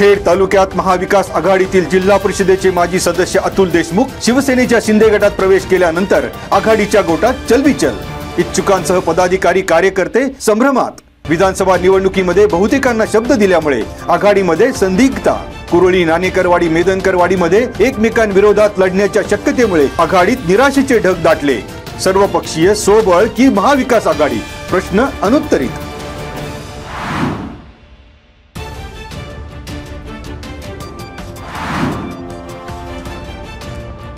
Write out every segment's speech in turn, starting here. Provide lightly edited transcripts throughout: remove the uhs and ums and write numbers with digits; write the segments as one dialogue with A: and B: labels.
A: खेड तालुक्यात महाविकास आघाडीतील जिल्हा परिषदेचे माजी सदस्य अतुल देशमुख शिवसेनेच्या शिंदे गटात प्रवेश केल्यानंतर आघाडीच्या गोटात चलबिचल। इच्छुकांसह पदाधिकारी कार्यकर्ते संभ्रमात। विधानसभा निवडणुकीमध्ये बहुतेकांना शब्द दिल्यामुळे आघाडीमध्ये संदिग्धता। कुरोळी, नाणेकरवाडी, मेदनकरवाडीमध्ये एकमेकांविरोधात लढण्याच्या शक्यतेमुळे आघाडीत निराशेचे ढग दाटले। सर्वपक्षीय सोबळ की महाविकास आघाडी, प्रश्न अनुत्तरित।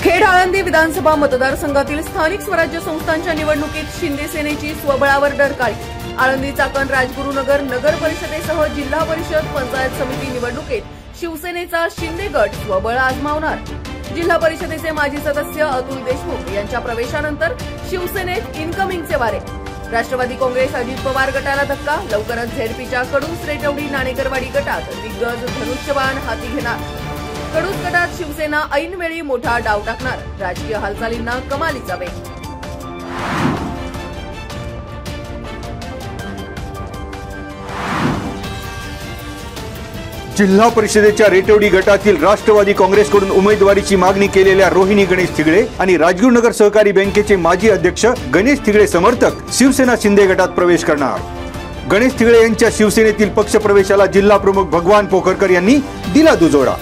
B: खेड आळंदी विधानसभा मतदारसंघातील स्थानिक स्वराज्य संस्थांच्या निवडणुकीत शिंदे सेनेची स्वबळावर डरकाळी। आळंदी, चाकण, राजगुरुनगर नगर परिषदेसह जिल्हा परिषद, पंचायत समिती निवडणुकीत शिवसेनेचा शिंदे गट स्वबळ आजमावणार। जिल्हा परिषदेचे माजी सदस्य अतुल देशमुख यांच्या प्रवेशानंतर शिवसेनेत इनकमिंगचे वारे। राष्ट्रवादी काँग्रेस अजित पवार गटाला धक्का। लवकरच झेडपीच्या कडूस, रेटवडी, नाणेकरवाडी गटात दिग्गज धनुष्यबाण हाती घेणार। कडूस गटात शिवसेना ऐनवेळी मोठा डाव टाकणार। राजकीय हालचालींना कमालीचा वेग।
A: जिल्हा परिषदेच्या रेटवडी गटातील राष्ट्रवादी काँग्रेसकडून उमेदवारीची मागणी केलेल्या रोहिणी गणेश थिगळे आणि राजगुरुनगर सहकारी बँकेचे माजी अध्यक्ष गणेश थिगळे समर्थक शिवसेना शिंदे गटात प्रवेश करणार। गणेश थिगळे यांच्या शिवसेनेतील पक्षप्रवेशाला जिल्हा प्रमुख भगवान पोखरकर यांनी दिला दुजोरा।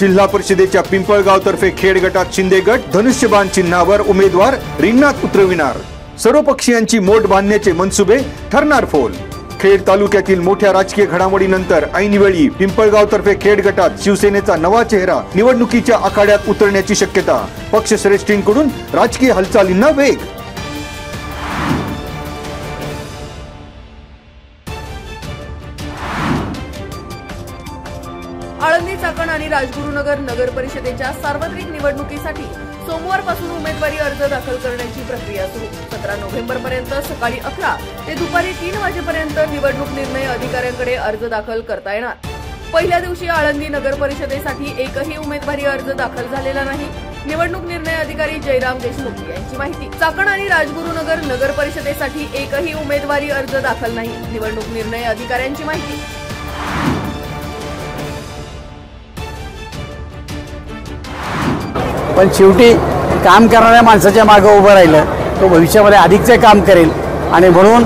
A: जिल्हा परिषदेच्या पिंपळगाव तर्फे खेड गटात शिंदे गट धनुष्यबाण चिन्हावर उमेदवार रिंगणात उतरविणार। सर्वपक्षीयांची मोट बांधण्याचे मनसुबे ठरणार फोल। खेड तालुक्यातील मोठ्या राजकीय घडामोडीनंतर ऐनवेळी पिंपळगाव तर्फे खेड गटात शिवसेनेचा नवा चेहरा निवडणुकीच्या आखाड्यात उतरण्याची शक्यता। पक्षश्रेष्ठींकडून राजकीय हालचालींना वेग।
B: आळंदी, चाकण आणि राजगुरुनगर नगर परिषदेच्या सार्वत्रिक निवडणुकीसाठी सोमवारपासून उमेदवारी अर्ज दाखल करण्याची प्रक्रिया सुरू। 17 नोव्हेंबरपर्यंत सकाळी 11 ते दुपारी 3 वाजेपर्यंत निवडणूक निर्णय अधिकाऱ्यांकडे अर्ज दाखल करता येणार। पहिल्या दिवशी आळंदी नगर परिषदेसाठी एकही उमेदवारी अर्ज दाखल झालेला नाही। निवडणूक निर्णय अधिकारी जयराम देशमुख यांची माहिती। चाकण आणि राजगुरुनगर नगर परिषदेसाठी एकही उमेदवारी अर्ज दाखल नाही। निवडणूक निर्णय अधिकाऱ्यांची माहिती।
C: पण शेवटी काम करणाऱ्या माणसाच्या मागे उभं राहिलं तो भविष्यामध्ये अधिकचे काम करेल आणि म्हणून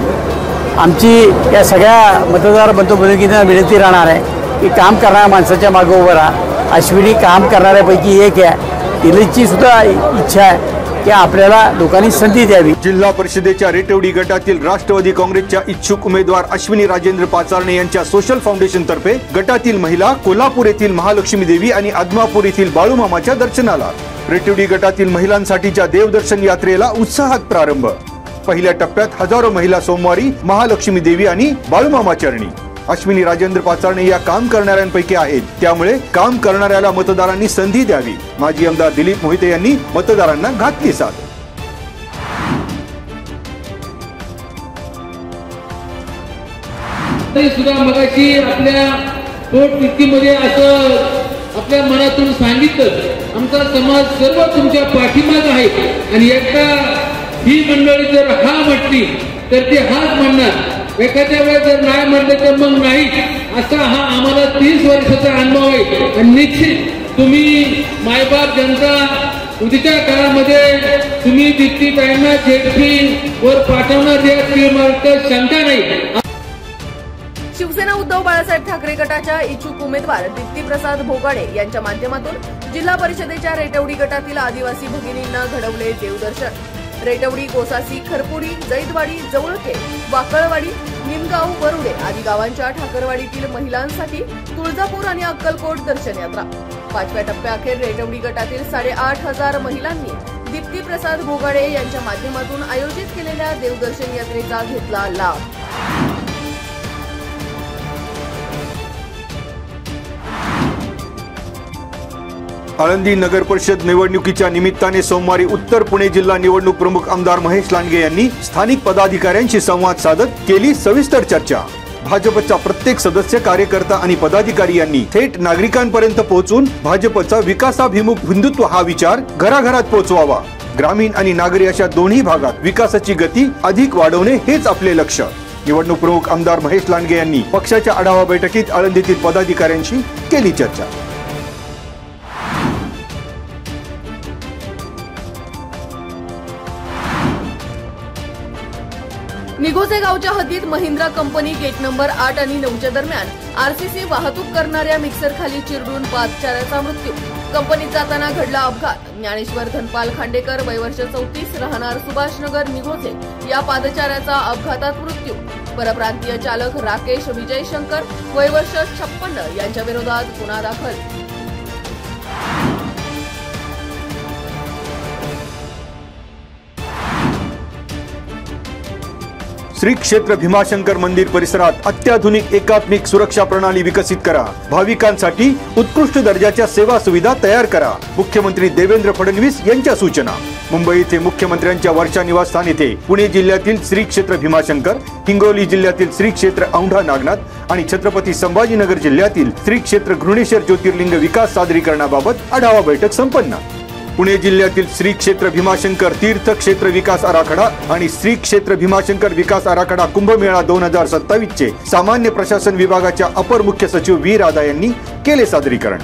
C: आमची या सगळ्या मतदार बंधूभगिनींना विनंती राहणार आहे की काम करणाऱ्या माणसाच्या मागे उभं राहा। अश्विनी काम करणाऱ्यापैकी एक आहे। तिची सुद्धा इच्छा आहे की आपल्याला लोकांनी संधी द्यावी।
A: जिल्हा परिषदेच्या रेटवडी गटातील राष्ट्रवादी काँग्रेसच्या इच्छुक उमेदवार अश्विनी राजेंद्र पाचारणे यांच्या सोशल फाउंडेशन तर्फे गटातील महिला कोल्हापूर येथील महालक्ष्मी देवी आणि आदमापूर येथील बाळूमामाच्या दर्शनाला। रेटवडी गटातील महिलांसाठीच्या देवदर्शन यात्रेला उत्साहात प्रारंभ। पहिल्या टप्प्यात हजारो महिला सोमवारी महालक्ष्मी देवी आणि बाळूमामा चरणी। अश्विनी राजेंद्र पाचारणे या काम करणाऱ्यांपैकी आहेत, त्यामुळे काम करणाऱ्याला मतदारांनी संधी द्यावी। माजी आमदार दिलीप मोहिते यांनी मतदारांना घातली साथ।
D: सुद्धा मगाशी आपल्या पोटतित्तीमध्ये असं आपल्या मनातून सांगितलं, आमचा समाज सर्व तुमच्या पाठीमागे आहे आणि एकदा ही मंडळी जर हा म्हटली तर ते हाच म्हणणार। एखाद्या वेळेस जर नाही म्हणले तर मग नाही, असा हा आम्हाला 30 वर्षाचा अनुभव आहे। आणि निश्चित तुम्ही मायबाप जनता उद्याच्या काळामध्ये तुम्ही दीप्तीताईंना झेडपी वर पाठवणार यात शंका नाही।
B: शिवसेना उद्धव बाळासाहेब ठाकरे गटाच्या इच्छुक उमेदवार दीप्तीप्रसाद भोगाडे यांच्या माध्यमातून जिल्हा परिषदेच्या रेटवडी गटातील आदिवासी भगिनींना घडवले देवदर्शन। रेटवडी, गोसासी, खरपुडी, जैदवाडी, जवळखे, वाकळवाडी, निमगाव, वरुडे आदी गावांच्या ठाकरवाडीतील महिलांसाठी तुळजापूर आणि अक्कलकोट दर्शन यात्रा। 5व्या टप्प्याअखेर रेटवडी गटातील 8,500 महिलांनी दीप्तीप्रसाद भोगाडे यांच्या माध्यमातून आयोजित केलेल्या देवदर्शन यात्रेचा घेतला लाभ।
A: आळंदी नगर परिषद निवडणुकीच्या निमित्ताने सोमवारी उत्तर पुणे जिल्हा निवडणूक प्रमुख आमदार महेश लांडगे यांनी स्थानिक पदाधिकाऱ्यांशी संवाद साधत केली सविस्तर चर्चा। भाजपचा प्रत्येक सदस्य, कार्यकर्ता आणि पदाधिकारी यांनी थेट नागरिकांपर्यंत पोहोचून भाजपचा विकासाभिमुख हिंदुत्व हा विचार घराघरात पोहोचवावा। ग्रामीण आणि नागरी अशा दोन्ही भागात विकासाची गती अधिक वाढवणे हेच आपले लक्ष्य। निवडणूक प्रमुख आमदार महेश लांडगे यांनी पक्षाच्या आढावा बैठकीत आळंदीतील पदाधिकाऱ्यांशी केली चर्चा।
B: निघोजे गावच्या हद्दीत महिंद्रा कंपनी गेट नंबर 8 आणि 9 दरम्यान आरसीसी वाहतूक करणाऱ्या मिक्सर खाली चिरडून पादचाऱ्याचा मृत्यू। कंपनीत जाताना घडला अपघात। ज्ञानेश्वर धनपाल खांडेकर वय वर्ष 34 राहणार सुभाषनगर निघोजे या पादचाऱ्याचा अपघातात मृत्यू। परप्रांतीय चालक राकेश विजय शंकर वय वर्ष 56 यांच्या विरोधात गुन्हा दाखल।
A: श्री क्षेत्र भीमाशंकर मंदिर परिसरात अत्याधुनिक एकात्मिक सुरक्षा प्रणाली विकसित करा। भाविकांसाठी उत्कृष्ट दर्जाच्या सेवा सुविधा तयार करा। मुख्यमंत्री देवेंद्र फडणवीस यांच्या सूचना। मुंबई येथे मुख्यमंत्र्यांच्या वर्षा निवासस्थान येथे पुणे जिल्ह्यातील श्री क्षेत्र भीमाशंकर, हिंगोली जिल्ह्यातील श्री क्षेत्र औंढा नागनाथ आणि छत्रपती संभाजीनगर जिल्ह्यातील श्री क्षेत्र घृणेश्वर ज्योतिर्लिंग विकास सादरीकरणाबाबत आढावा बैठक संपन्न। पुणे जिल्ह्यातील श्री क्षेत्र भीमाशंकर तीर्थ क्षेत्र विकास आराखडा आणि श्री क्षेत्र भीमाशंकर विकास आराखडा कुंभमेळा 2027 चे सामान्य प्रशासन विभागाच्या अपर मुख्य सचिव व्ही राधा यांनी केले सादरीकरण।